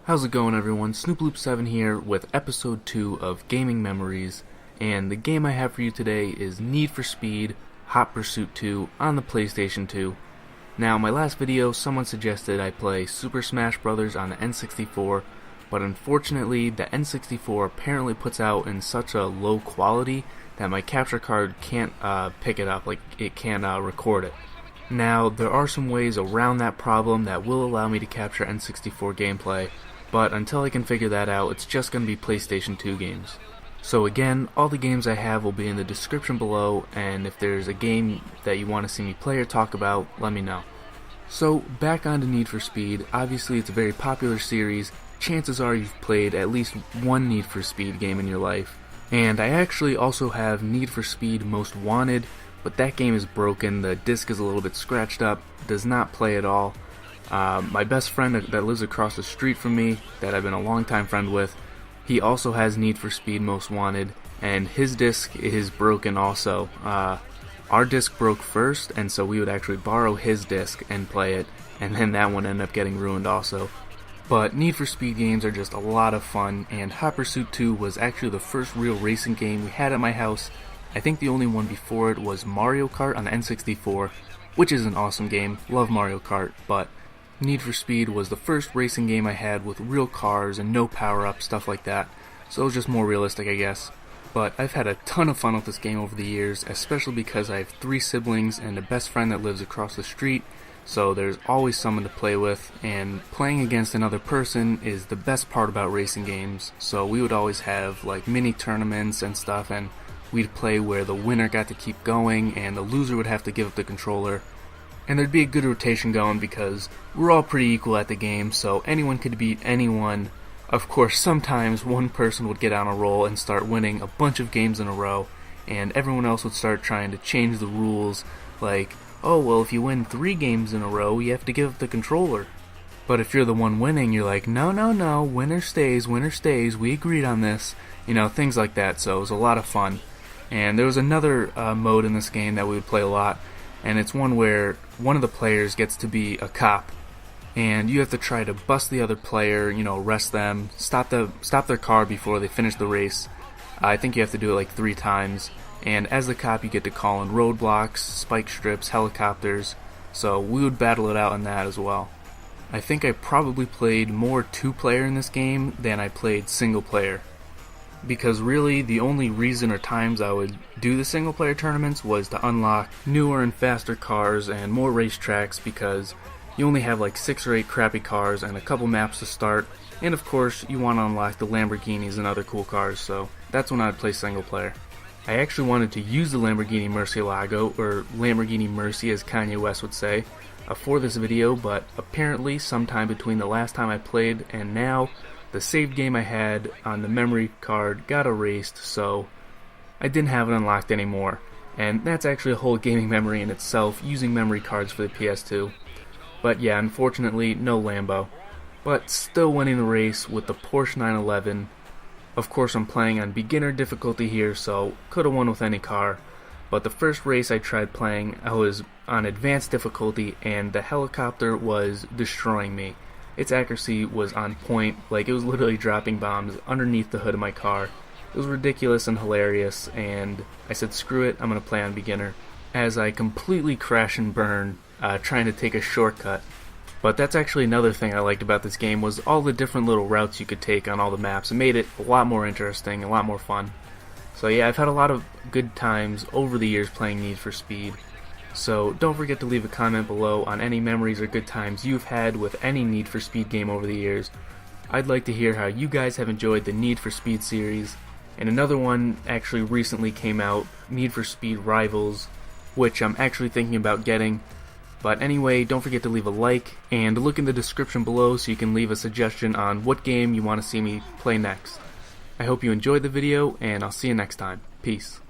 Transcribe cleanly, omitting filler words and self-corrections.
How's it going, everyone? SnoopLoop7 here with episode 2 of Gaming Memories, and the game I have for you today is Need for Speed Hot Pursuit 2 on the PlayStation 2. Now, in my last video, someone suggested I play Super Smash Bros. On the N64, but unfortunately, the N64 apparently puts out in such a low quality that my capture card can't pick it up, like it can't record it. Now, there are some ways around that problem that will allow me to capture N64 gameplay, but until I can figure that out, it's just going to be PlayStation 2 games. So again, all the games I have will be in the description below, and if there's a game that you want to see me play or talk about, let me know. So, back on to Need for Speed. Obviously it's a very popular series. Chances are you've played at least one Need for Speed game in your life. And I actually also have Need for Speed Most Wanted, but that game is broken, the disc is a little bit scratched up, does not play at all. My best friend that lives across the street from me, that I've been a long-time friend with, he also has Need for Speed Most Wanted, and his disc is broken also. Our disc broke first, and so we would actually borrow his disc and play it, and then that one ended up getting ruined also. But Need for Speed games are just a lot of fun, and Hot Pursuit 2 was actually the first real racing game we had at my house. I think the only one before it was Mario Kart on the N64, which is an awesome game, love Mario Kart, but Need for Speed was the first racing game I had with real cars and no power-ups, stuff like that, so it was just more realistic, I guess. But I've had a ton of fun with this game over the years, especially because I have 3 siblings and a best friend that lives across the street, so there's always someone to play with, and playing against another person is the best part about racing games. So we would always have like mini tournaments and stuff, and we'd play where the winner got to keep going and the loser would have to give up the controller. And there'd be a good rotation going because we're all pretty equal at the game, so anyone could beat anyone. Of course, sometimes one person would get on a roll and start winning a bunch of games in a row, and everyone else would start trying to change the rules, like, oh, well, if you win 3 games in a row, you have to give up the controller. But if you're the one winning, you're like, no, winner stays, we agreed on this. You know, things like that, so it was a lot of fun. And there was another mode in this game that we would play a lot, and it's one where one of the players gets to be a cop, and you have to try to bust the other player, you know, arrest them, stop their car before they finish the race. I think you have to do it like 3 times, and as the cop you get to call in roadblocks, spike strips, helicopters, so we would battle it out in that as well. I think I probably played more 2-player in this game than I played single-player. Because really, the only reason or times I would do the single-player tournaments was to unlock newer and faster cars and more racetracks, because you only have like 6 or 8 crappy cars and a couple maps to start, and of course, you want to unlock the Lamborghinis and other cool cars, so that's when I'd play single-player. I actually wanted to use the Lamborghini Murcielago, or Lamborghini Mercy as Kanye West would say, for this video, but apparently sometime between the last time I played and now, the saved game I had on the memory card got erased, so I didn't have it unlocked anymore. And that's actually a whole gaming memory in itself, using memory cards for the PS2. But yeah, unfortunately, no Lambo. But still winning the race with the Porsche 911. Of course, I'm playing on beginner difficulty here, so could have won with any car. But the first race I tried playing, I was on advanced difficulty, and the helicopter was destroying me. Its accuracy was on point, like it was literally dropping bombs underneath the hood of my car. It was ridiculous and hilarious, and I said screw it, I'm gonna play on beginner, as I completely crash and burn, trying to take a shortcut. But that's actually another thing I liked about this game, was all the different little routes you could take on all the maps. It made it a lot more interesting, a lot more fun. So yeah, I've had a lot of good times over the years playing Need for Speed. So don't forget to leave a comment below on any memories or good times you've had with any Need for Speed game over the years. I'd like to hear how you guys have enjoyed the Need for Speed series. And another one actually recently came out, Need for Speed Rivals, which I'm actually thinking about getting. But anyway, don't forget to leave a like, and look in the description below so you can leave a suggestion on what game you want to see me play next. I hope you enjoyed the video, and I'll see you next time. Peace.